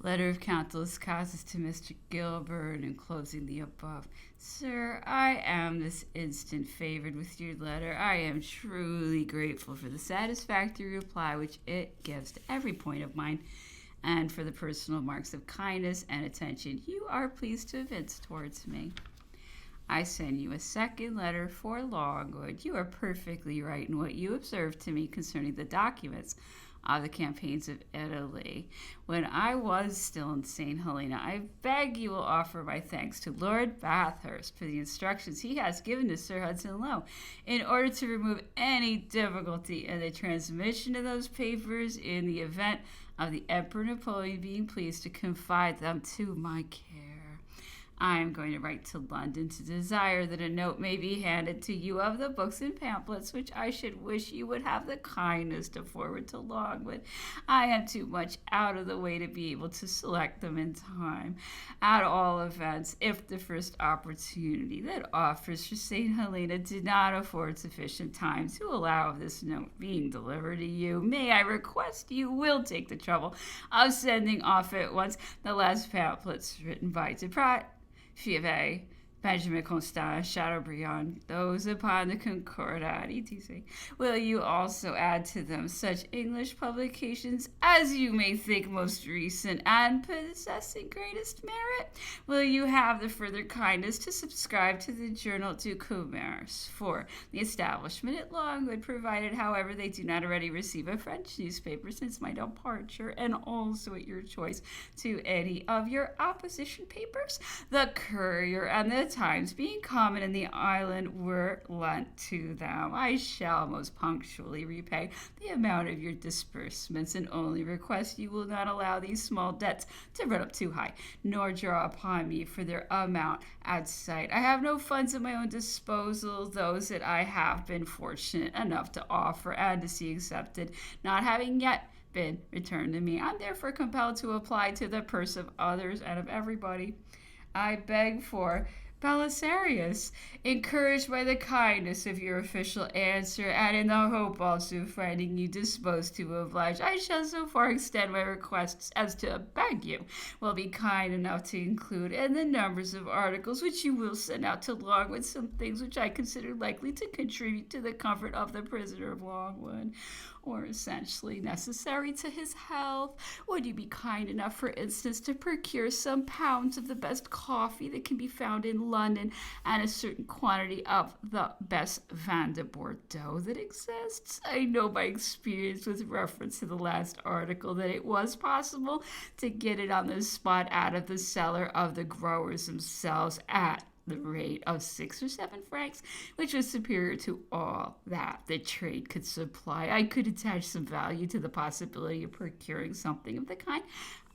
Letter of countless causes to Mr. Gilbert, enclosing the above. Sir, I am this instant favored with your letter. I am truly grateful for the satisfactory reply which it gives to every point of mine, and for the personal marks of kindness and attention you are pleased to evince towards me. I send you a second letter for Longwood. You are perfectly right in what you observed to me concerning the documents of the campaigns of Italy. When I was still in St. Helena, I beg you will offer my thanks to Lord Bathurst for the instructions he has given to Sir Hudson Lowe in order to remove any difficulty in the transmission of those papers in the event of the Emperor Napoleon being pleased to confide them to my care. I am going to write to London to desire that a note may be handed to you of the books and pamphlets which I should wish you would have the kindness to forward to Longwood. I am too much out of the way to be able to select them in time. At all events, if the first opportunity that offers for St. Helena did not afford sufficient time to allow of this note being delivered to you, may I request you will take the trouble of sending off at once the last pamphlets written by Duprat, Fievet, Benjamin Constant, Chateaubriand, those upon the Concordat, etc. Will you also add to them such English publications as you may think most recent and possessing greatest merit? Will you have the further kindness to subscribe to the Journal du Commerce for the establishment at Longwood, provided, however, they do not already receive a French newspaper since my departure, and also at your choice to any of your opposition papers? The Courier and the Times, being common in the island, were lent to them. I shall most punctually repay the amount of your disbursements, and only request you will not allow these small debts to run up too high, nor draw upon me for their amount at sight. I have no funds at my own disposal, those that I have been fortunate enough to offer and to see accepted not having yet been returned to me. I'm therefore compelled to apply to the purse of others and of everybody. I beg for Belisarius, encouraged by the kindness of your official answer, and in the hope also of finding you disposed to oblige, I shall so far extend my requests as to beg you will be kind enough to include in the numbers of articles which you will send out to Longwood some things which I consider likely to contribute to the comfort of the prisoner of Longwood, or essentially necessary to his health. Would you be kind enough, for instance, to procure some pounds of the best coffee that can be found in London, and a certain quantity of the best vin de Bordeaux that exists? I know by experience with reference to the last article that it was possible to get it on the spot out of the cellar of the growers themselves at the rate of 6 or 7 francs, which was superior to all that the trade could supply. I could attach some value to the possibility of procuring something of the kind.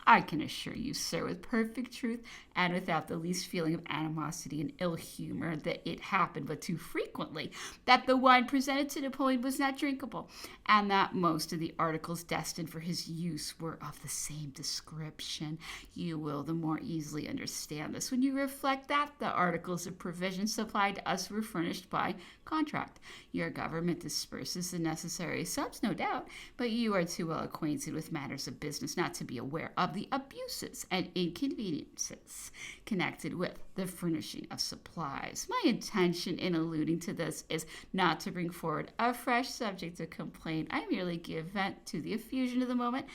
I can assure you, sir, with perfect truth, and without the least feeling of animosity and ill humor, that it happened but too frequently that the wine presented to Napoleon was not drinkable, and that most of the articles destined for his use were of the same description. You will the more easily understand this when you reflect that the articles of provision supplied to us were furnished by contract. Your government disperses the necessary sums, no doubt, but you are too well acquainted with matters of business not to be aware of the abuses and inconveniences connected with the furnishing of supplies. My intention in alluding to this is not to bring forward a fresh subject of complaint. I merely give vent to the effusion of the moment.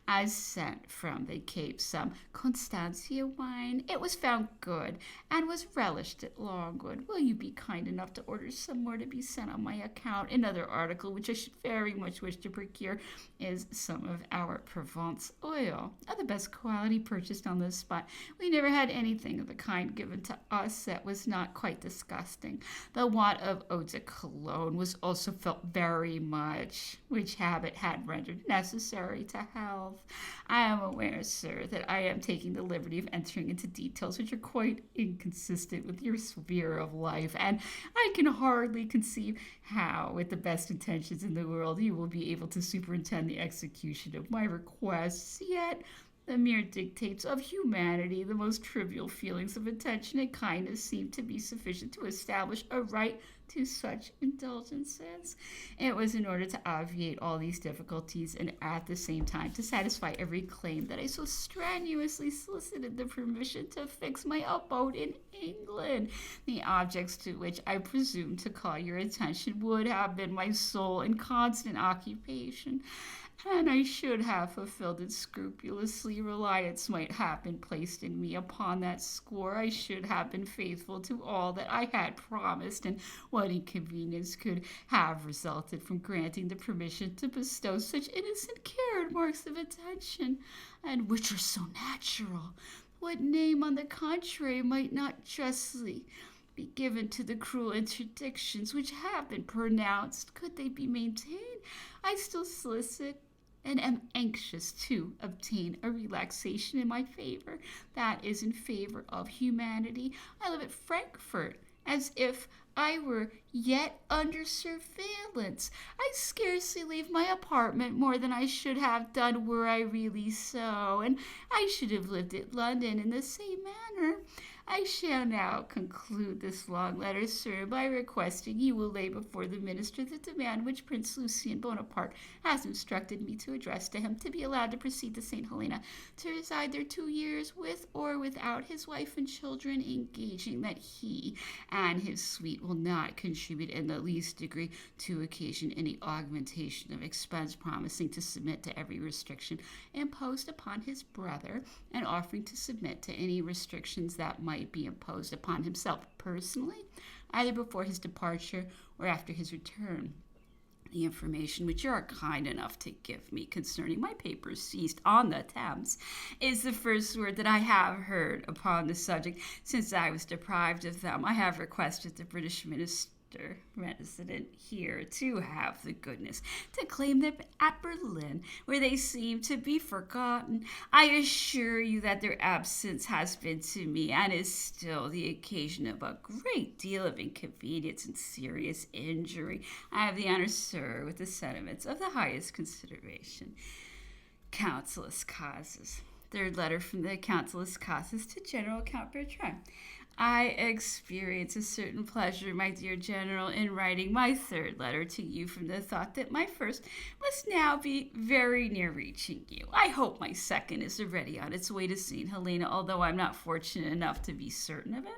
I sent from the Cape some Constantia wine. It was found good and was relished at Longwood. Will you be kind enough to order some more to be sent on my account? Another article which I should very much wish to procure is some of our Provence oil, of the best quality, purchased on the spot. We never had anything of the kind given to us that was not quite disgusting. The want of eau de cologne was also felt very much, which habit had rendered necessary to health. I am aware, sir, that I am taking the liberty of entering into details which are quite inconsistent with your sphere of life, and I can hardly conceive how, with the best intentions in the world, you will be able to superintend the execution of my requests. Yet the mere dictates of humanity, the most trivial feelings of attention and kindness, seem to be sufficient to establish a right to such indulgences. It was in order to obviate all these difficulties and at the same time to satisfy every claim that I so strenuously solicited the permission to fix my abode in England. The objects to which I presume to call your attention would have been my sole and constant occupation, and I should have fulfilled it scrupulously. Reliance might have been placed in me upon that score. I should have been faithful to all that I had promised, and what inconvenience could have resulted from granting the permission to bestow such innocent care and marks of attention, and which are so natural? What name, on the contrary, might not justly be given to the cruel interdictions which have been pronounced? Could they be maintained, I still solicit and am anxious to obtain a relaxation in my favor, that is in favor of humanity. I live at Frankfurt as if I were yet under surveillance. I scarcely leave my apartment more than I should have done were I really so, and I should have lived at London in the same manner. I shall now conclude this long letter, sir, by requesting you will lay before the minister the demand which Prince Lucien Bonaparte has instructed me to address to him, to be allowed to proceed to St. Helena, to reside there 2 years, with or without his wife and children, engaging that he and his suite will not contribute in the least degree to occasion any augmentation of expense, promising to submit to every restriction imposed upon his brother, and offering to submit to any restrictions that might be imposed upon himself personally, either before his departure or after his return. The information which you are kind enough to give me concerning my papers seized on the Thames is the first word that I have heard upon the subject since I was deprived of them. I have requested the British minister resident here to have the goodness to claim them at Berlin, where they seem to be forgotten. I assure you that their absence has been to me, and is still, the occasion of a great deal of inconvenience and serious injury. I have the honor, sir, with the sentiments of the highest consideration. Councilless Causes. Third letter from the Councilless Causes to General Count Bertrand. I experience a certain pleasure, my dear General, in writing my third letter to you from the thought that my first must now be very near reaching you. I hope my second is already on its way to St. Helena, although I'm not fortunate enough to be certain of it.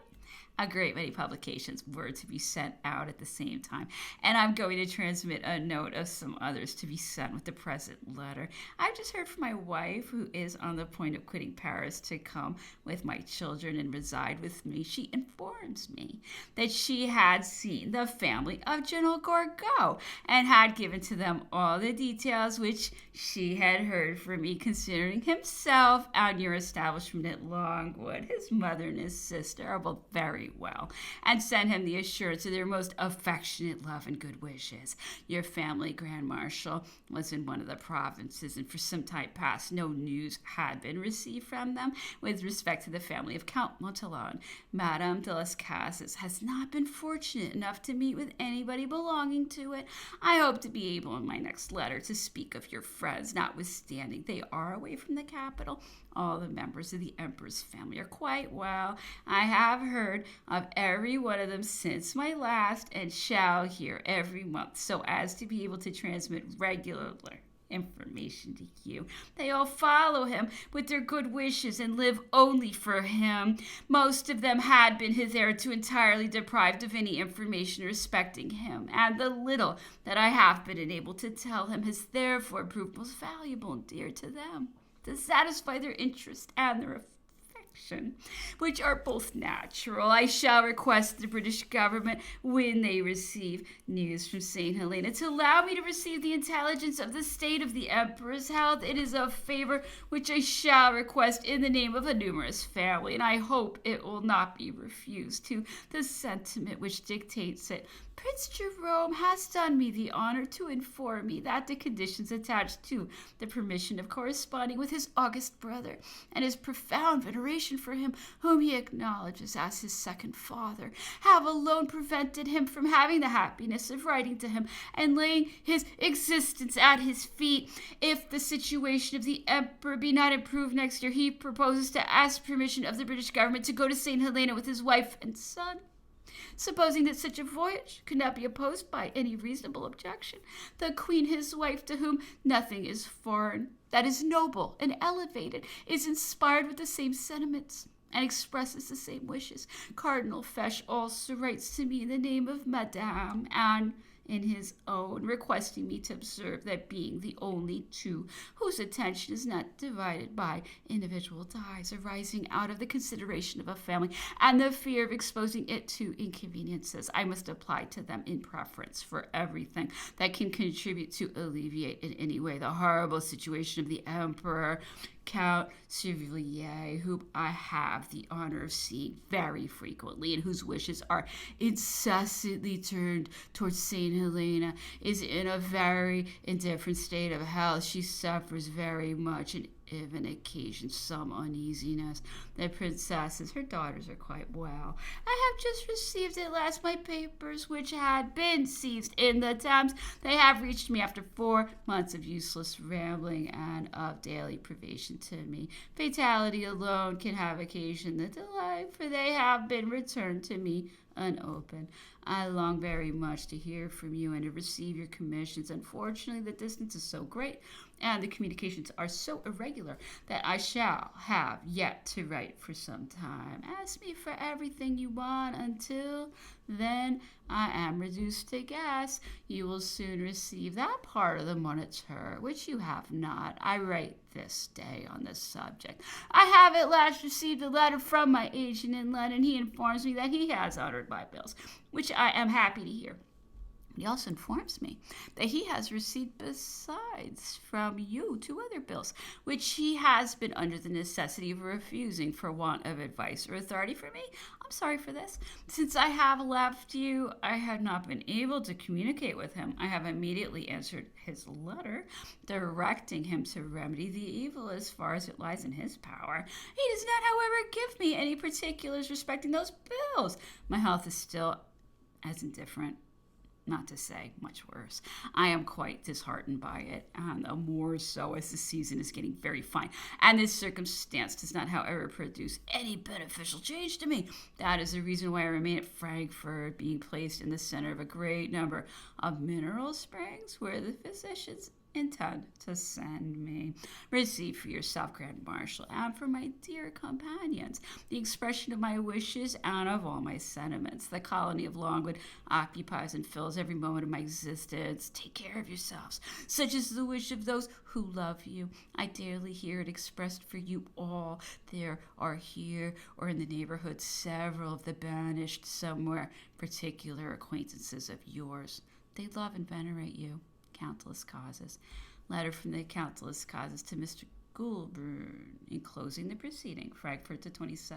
A great many publications were to be sent out at the same time, and I'm going to transmit a note of some others to be sent with the present letter. I've just heard from my wife, who is on the point of quitting Paris to come with my children and reside with me. She informs me that she had seen the family of General Gourgaud and had given to them all the details which she had heard from me concerning himself and your establishment at Longwood. His mother and his sister are both very well, and send him the assurance of their most affectionate love and good wishes. Your family Grand Marshal was in one of the provinces, and for some time past no news had been received from them with respect to the family of Count Montallon. Madame de las Casas has not been fortunate enough to meet with anybody belonging to it. I hope to be able in my next letter to speak of your friends, notwithstanding they are away from the capital. All the members of the Emperor's family are quite well. I have heard of every one of them since my last, and shall hear every month, so as to be able to transmit regular information to you. They all follow him with their good wishes and live only for him. Most of them had been hitherto entirely deprived of any information respecting him, and the little that I have been enabled to tell him has therefore proved most valuable and dear to them, to satisfy their interest and their affection, which are both natural. I shall request the British government, when they receive news from St. Helena, to allow me to receive the intelligence of the state of the Emperor's health. It is a favor which I shall request in the name of a numerous family, and I hope it will not be refused to the sentiment which dictates it. Prince Jerome has done me the honor to inform me that the conditions attached to the permission of corresponding with his august brother, and his profound veneration for him, whom he acknowledges as his second father, have alone prevented him from having the happiness of writing to him and laying his existence at his feet. If the situation of the Emperor be not improved next year, he proposes to ask permission of the British government to go to St. Helena with his wife and son. Supposing that such a voyage could not be opposed by any reasonable objection, the queen his wife, to whom nothing is foreign, that is noble and elevated, is inspired with the same sentiments, and expresses the same wishes. Cardinal Fesch also writes to me in the name of Madame, and in his own, requesting me to observe that being the only two whose attention is not divided by individual ties arising out of the consideration of a family and the fear of exposing it to inconveniences, I must apply to them in preference for everything that can contribute to alleviate in any way the horrible situation of the Emperor, Count Servilliers, whom I have the honor of seeing very frequently and whose wishes are incessantly turned towards St. Helena, is in a very indifferent state of health. She suffers very much and even occasions some uneasiness. The princesses, her daughters, are quite well. I have just received at last my papers, which had been seized in the Thames. They have reached me after 4 months of useless rambling and of daily privation to me. Fatality alone can have occasioned the delay, for they have been returned to me unopened. I long very much to hear from you and to receive your commissions. Unfortunately, the distance is so great and the communications are so irregular that I shall have yet to write for some time. Ask me for everything you want. Until then, I am reduced to guess you will soon receive that part of the Moniteur which you have not. I write this day on this subject. I have at last received a letter from my agent in London. He informs me that he has honored my bills, which I am happy to hear. He also informs me that he has received besides from you 2 other bills, which he has been under the necessity of refusing for want of advice or authority from me. I'm sorry for this. Since I have left you, I have not been able to communicate with him. I have immediately answered his letter, directing him to remedy the evil as far as it lies in his power. He does not, however, give me any particulars respecting those bills. My health is still as indifferent, not to say much worse. I am quite disheartened by it, and the more so as the season is getting very fine. And this circumstance does not, however, produce any beneficial change to me. That is the reason why I remain at Frankfurt, being placed in the center of a great number of mineral springs where the physicians intend to send me. Receive for yourself, Grand Marshal, and for my dear companions, the expression of my wishes and of all my sentiments. The colony of Longwood occupies and fills every moment of my existence. Take care of yourselves. Such is the wish of those who love you. I daily hear it expressed for you all. There are here or in the neighborhood several of the banished, somewhere particular acquaintances of yours. They love and venerate you. Countless causes. Letter from the Countless Causes to Mr. Goulburn, enclosing the proceeding. Frankfurt, the 27th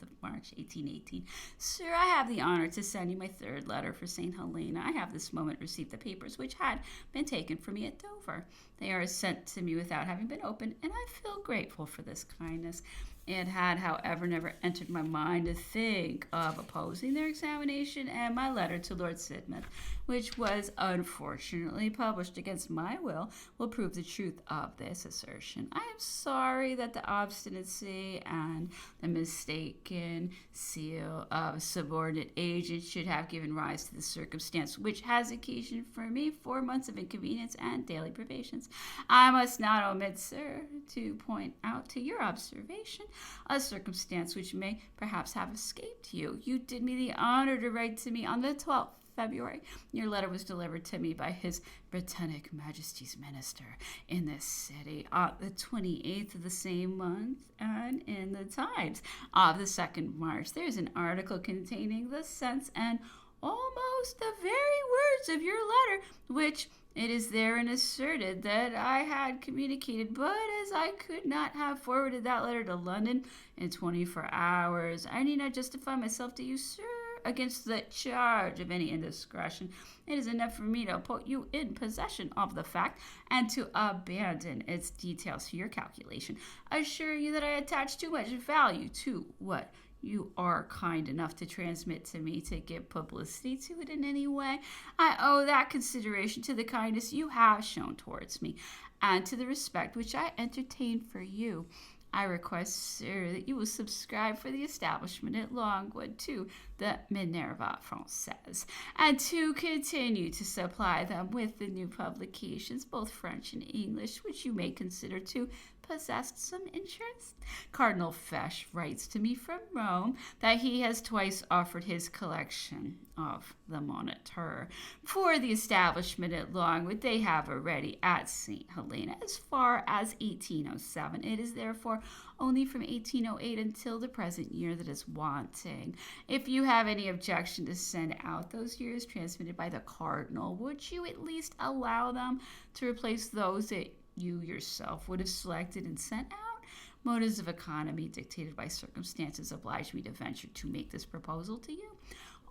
of March, 1818. Sir, I have the honor to send you my 3rd letter for St. Helena. I have this moment received the papers which had been taken from me at Dover. They are sent to me without having been opened, and I feel grateful for this kindness. It had, however, never entered my mind to think of opposing their examination, and my letter to Lord Sidmouth, which was unfortunately published against my will prove the truth of this assertion. I am sorry that the obstinacy and the mistaken seal of subordinate agents should have given rise to the circumstance which has occasioned for me 4 months of inconvenience and daily privations. I must not omit, sir, to point out to your observation a circumstance which may perhaps have escaped you. You did me the honor to write to me on the 12th February. Your letter was delivered to me by His Britannic Majesty's minister in this city on the 28th of the same month, and in the Times of the 2nd March. There's an article containing the sense and almost the very words of your letter, which it is therein asserted that I had communicated, but as I could not have forwarded that letter to London in 24 hours, I need not justify myself to you, sir, against the charge of any indiscretion. It is enough for me to put you in possession of the fact and to abandon its details to your calculation, assuring you that I attach too much value to what you are kind enough to transmit to me to give publicity to it in any way. I owe that consideration to the kindness you have shown towards me and to the respect which I entertain for you. I request, sir, that you will subscribe for the establishment at Longwood to the Minerva Française, and to continue to supply them with the new publications, both French and English, which you may consider to possess some interest. Cardinal Fesch writes to me from Rome that he has twice offered his collection of the Moniteur for the establishment at Longwood. They have already at St. Helena as far as 1807. It is therefore only from 1808 until the present year that is wanting. If you have any objection to send out those years transmitted by the Cardinal, would you at least allow them to replace those that you yourself would have selected and sent out? Motives of economy dictated by circumstances oblige me to venture to make this proposal to you.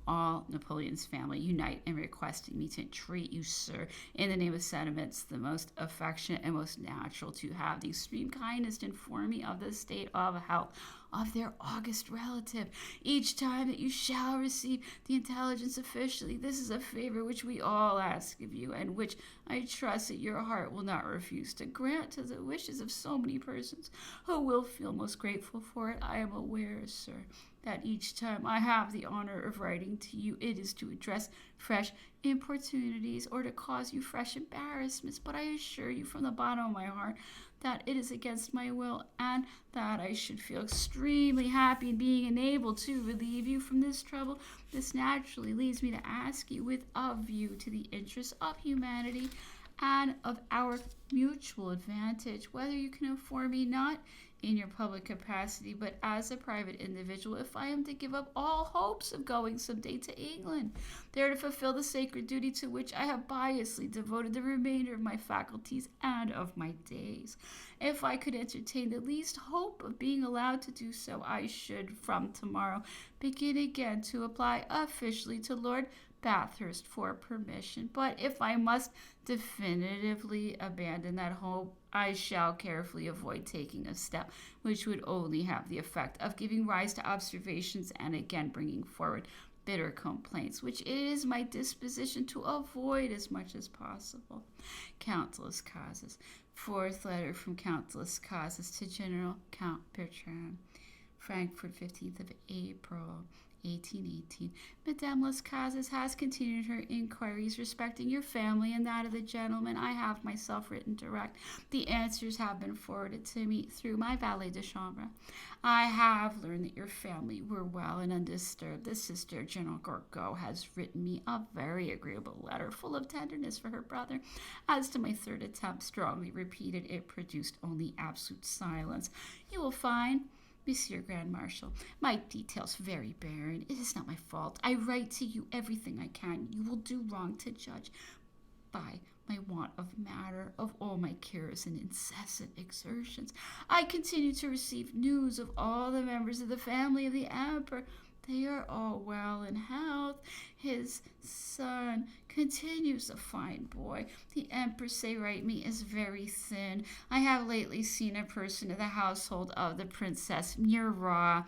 All Napoleon's family unite in requesting me to entreat you, sir, in the name of sentiments the most affectionate and most natural, to have the extreme kindness to inform me of the state of health of their august relative each time that you shall receive the intelligence officially. This is a favor which we all ask of you, and which I trust that your heart will not refuse to grant to the wishes of so many persons who will feel most grateful for it. I am aware, sir, that each time I have the honor of writing to you, it is to address fresh importunities or to cause you fresh embarrassments, but I assure you from the bottom of my heart that it is against my will, and that I should feel extremely happy in being enabled to relieve you from this trouble. This naturally leads me to ask you, with a view to the interests of humanity and of our mutual advantage, whether you can inform me, not in your public capacity, but as a private individual, if I am to give up all hopes of going someday to England, there to fulfill the sacred duty to which I have piously devoted the remainder of my faculties and of my days. If I could entertain the least hope of being allowed to do so, I should, from tomorrow, begin again to apply officially to Lord Bathurst for permission. But if I must definitively abandon that hope, I shall carefully avoid taking a step which would only have the effect of giving rise to observations and again bringing forward bitter complaints, which it is my disposition to avoid as much as possible. Countless causes. Fourth letter from Countless Causes to General Count Bertrand. Frankfurt, 15th of April, 1818. Madame Las Casas has continued her inquiries respecting your family and that of the gentleman I have myself written direct. The answers have been forwarded to me through my valet de chambre. I have learned that your family were well and undisturbed. The sister, General Gorgo, has written me a very agreeable letter full of tenderness for her brother. As to my third attempt, strongly repeated, it produced only absolute silence. You will find, Monsieur Grand Marshal, my details very barren. It is not my fault. I write to you everything I can. You will do wrong to judge by my want of matter of all my cares and incessant exertions. I continue to receive news of all the members of the family of the Emperor. They are all well in health. His son continues a fine boy. The Empress, they write me, is very thin. I have lately seen a person of the household of the Princess Murat.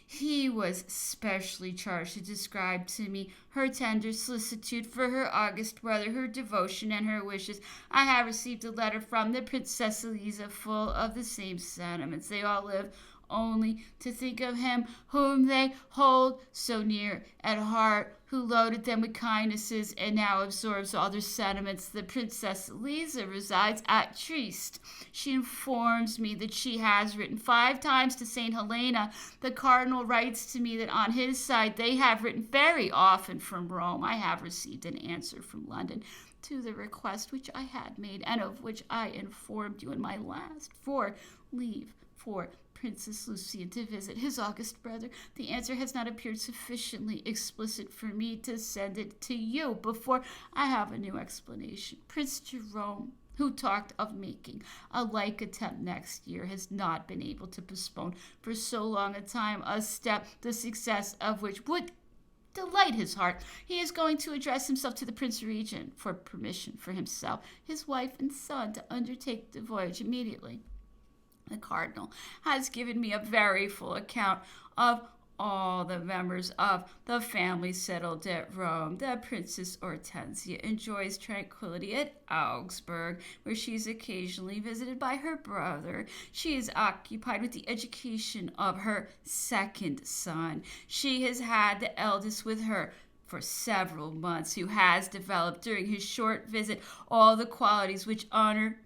He was specially charged to describe to me her tender solicitude for her august brother, her devotion, and her wishes. I have received a letter from the Princess Eliza full of the same sentiments. They all live only to think of him whom they hold so near at heart, who loaded them with kindnesses and now absorbs all their sentiments. The Princess Eliza resides at Trieste. She informs me that she has written 5 times to St. Helena. The Cardinal writes to me that on his side they have written very often from Rome. I have received an answer from London to the request which I had made, and of which I informed you in my last, for leave for Princess Lucian to visit his august brother. The answer has not appeared sufficiently explicit for me to send it to you before I have a new explanation. Prince Jerome, who talked of making a like attempt next year, has not been able to postpone for so long a time a step, the success of which would delight his heart. He is going to address himself to the Prince Regent for permission for himself, his wife, and son to undertake the voyage immediately. The Cardinal has given me a very full account of all the members of the family settled at Rome. The Princess Hortensia enjoys tranquility at Augsburg, where she is occasionally visited by her brother. She is occupied with the education of her second son. She has had the eldest with her for several months, who has developed during his short visit all the qualities which honor,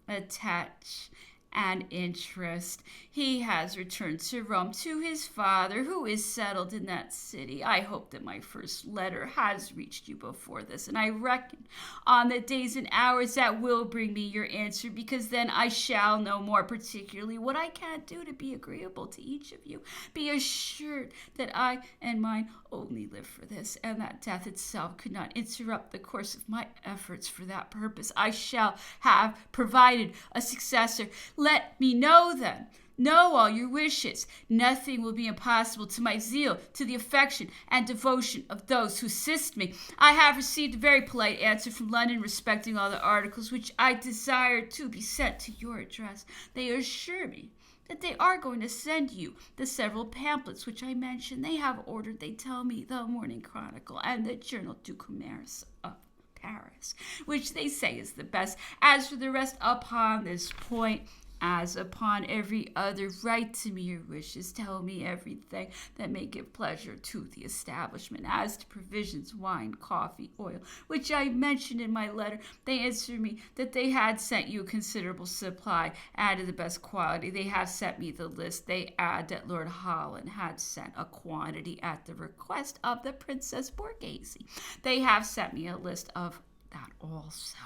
attach, and interest. He has returned to Rome to his father, who is settled in that city. I hope that my first letter has reached you before this, and I reckon on the days and hours that will bring me your answer, because then I shall know more particularly what I can do to be agreeable to each of you. Be assured that I and mine only live for this, and that death itself could not interrupt the course of my efforts for that purpose. I shall have provided a successor. Let me know then. Know all your wishes. Nothing will be impossible to my zeal, to the affection and devotion of those who assist me. I have received a very polite answer from London respecting all the articles which I desired to be sent to your address. They assure me that they are going to send you the several pamphlets which I mentioned. They have ordered, they tell me, the Morning Chronicle and the Journal du Commerce of Paris, which they say is the best. As for the rest, upon this point, as upon every other, write to me your wishes. Tell me everything that may give pleasure to the establishment. As to provisions, wine, coffee, oil, which I mentioned in my letter, they answered me that they had sent you a considerable supply, and of the best quality. They have sent me the list. They add that Lord Holland had sent a quantity at the request of the Princess Borghese. They have sent me a list of that also.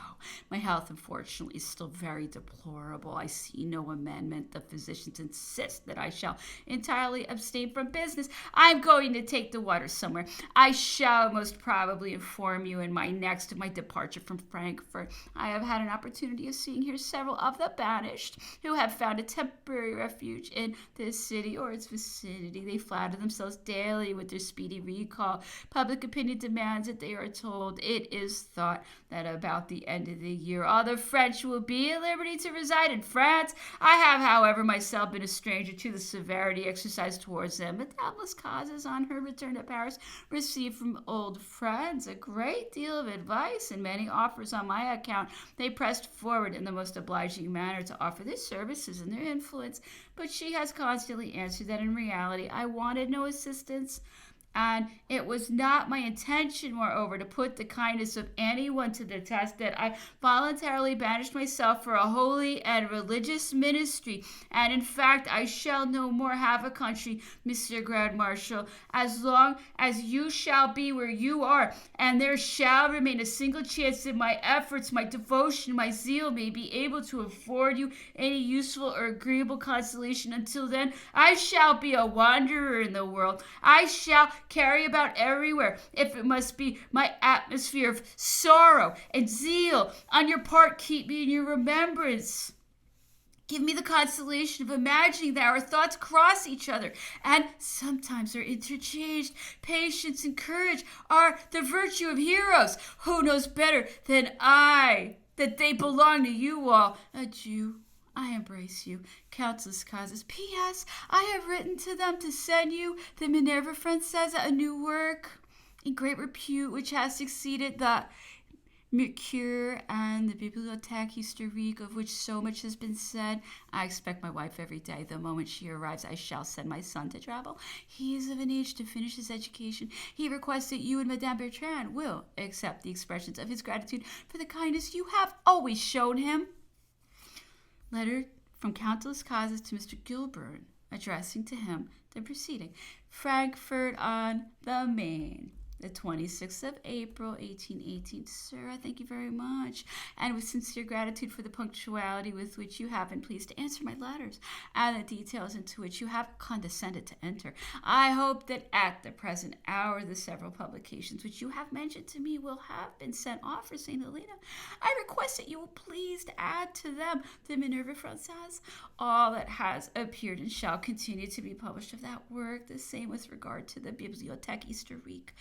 My health, unfortunately, is still very deplorable. I see no amendment. The physicians insist that I shall entirely abstain from business. I'm going to take the water somewhere. I shall most probably inform you in my next of my departure from Frankfurt. I have had an opportunity of seeing here several of the banished who have found a temporary refuge in this city or its vicinity. They flatter themselves daily with their speedy recall. Public opinion demands that they are told. It is thought that about the end of the year all the French will be at liberty to reside in France. I have, however, myself been a stranger to the severity exercised towards them, but doubtless causes on her return to Paris received from old friends a great deal of advice and many offers on my account. They pressed forward in the most obliging manner to offer their services and their influence, but she has constantly answered that in reality I wanted no assistance, and it was not my intention, moreover, to put the kindness of anyone to the test, that I voluntarily banished myself for a holy and religious ministry. And in fact, I shall no more have a country, Monsieur Grand Marshal, as long as you shall be where you are, and there shall remain a single chance that my efforts, my devotion, my zeal may be able to afford you any useful or agreeable consolation. Until then, I shall be a wanderer in the world. I shall carry about everywhere, if it must be, my atmosphere of sorrow and zeal. On your part, keep me in your remembrance. Give me the consolation of imagining that our thoughts cross each other, and sometimes are interchanged. Patience and courage are the virtue of heroes. Who knows better than I that they belong to you all? Adieu. I embrace you. Countless causes. P.S. I have written to them to send you the Minerva Française, a new work in great repute, which has succeeded the Mercure and the Bibliothèque Historique, of which so much has been said. I expect my wife every day. The moment she arrives, I shall send my son to travel. He is of an age to finish his education. He requests that you and Madame Bertrand will accept the expressions of his gratitude for the kindness you have always shown him. Letter from Countess Causes to Mr. Gilbert, addressing to him the preceding. Frankfurt on the Main, the 26th of April, 1818. Sir, I thank you very much, and with sincere gratitude for the punctuality with which you have been pleased to answer my letters, and the details into which you have condescended to enter. I hope that at the present hour the several publications which you have mentioned to me will have been sent off for St. Helena. I request that you will please to add to them the Minerva Française, all that has appeared and shall continue to be published of that work, the same with regard to the Bibliothèque Historique.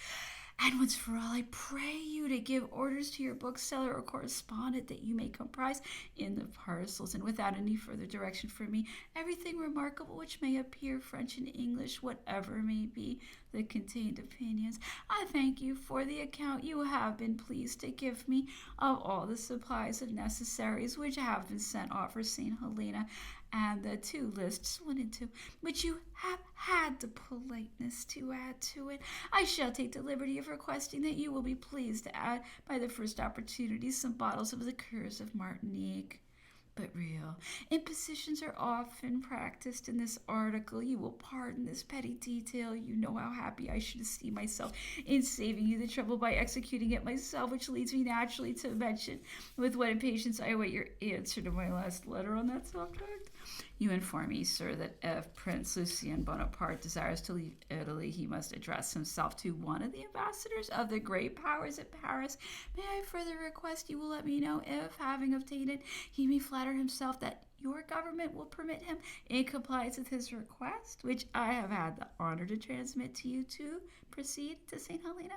And once for all, I pray you to give orders to your bookseller or correspondent that you may comprise in the parcels, and without any further direction from me, everything remarkable which may appear, French and English, whatever may be the contained opinions. I thank you for the account you have been pleased to give me of all the supplies of necessaries which have been sent off for St. Helena, and the 2 lists 1 and 2, which you have had the politeness to add to it. I shall take the liberty of requesting that you will be pleased to add, by the first opportunity, some bottles of liqueurs of Martinique. But real impositions are often practiced in this article. You will pardon this petty detail. You know how happy I should esteem myself in saving you the trouble by executing it myself, which leads me naturally to mention with what impatience I await your answer to my last letter on that subject. You inform me, sir, that if Prince Lucien Bonaparte desires to leave Italy, he must address himself to one of the ambassadors of the great powers at Paris. May I further request you will let me know if, having obtained it, he may flatter himself that your government will permit him, in compliance with his request, which I have had the honor to transmit to you, to proceed to St. Helena?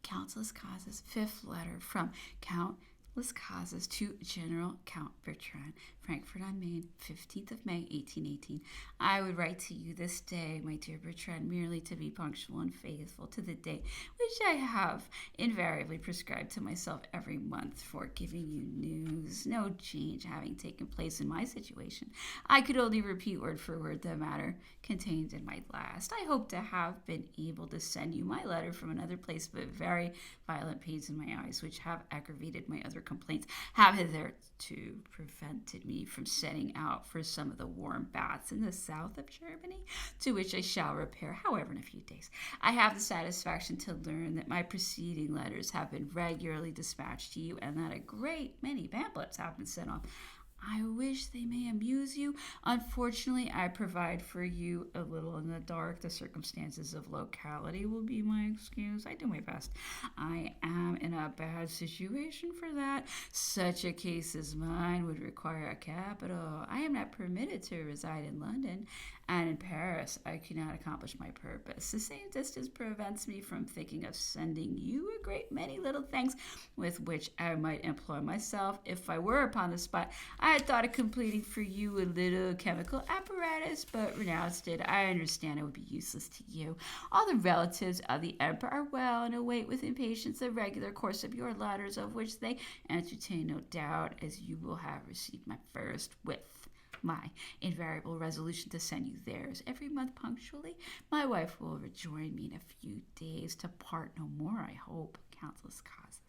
Count Lascazes, 5th letter from Count Lascazes to General Count Bertrand, Frankfurt on Main, 15th of May, 1818. I would write to you this day, my dear Bertrand, merely to be punctual and faithful to the date which I have invariably prescribed to myself every month for giving you news. No change having taken place in my situation, I could only repeat word for word the matter contained in my last. I hope to have been able to send you my letter from another place, but very violent pains in my eyes, which have aggravated my other complaints, have hitherto prevented me from setting out for some of the warm baths in the south of Germany, to which I shall repair, however, in a few days. I have the satisfaction to learn that my preceding letters have been regularly dispatched to you, and that a great many pamphlets have been sent off. I wish they may amuse you. Unfortunately, I provide for you a little in the dark. The circumstances of locality will be my excuse. I do my best. I am in a bad situation for that. Such a case as mine would require a capital. I am not permitted to reside in London, and in Paris I cannot accomplish my purpose. The same distance prevents me from thinking of sending you a great many little things with which I might employ myself if I were upon the spot. I had thought of completing for you a little chemical apparatus, but renounced it. I understand it would be useless to you. All the relatives of the emperor are well, and await with impatience the regular course of your letters, of which they entertain no doubt, as you will have received my first, with my invariable resolution to send you theirs every month punctually. My wife will rejoin me in a few days, to part no more, I hope. Count Lascazes.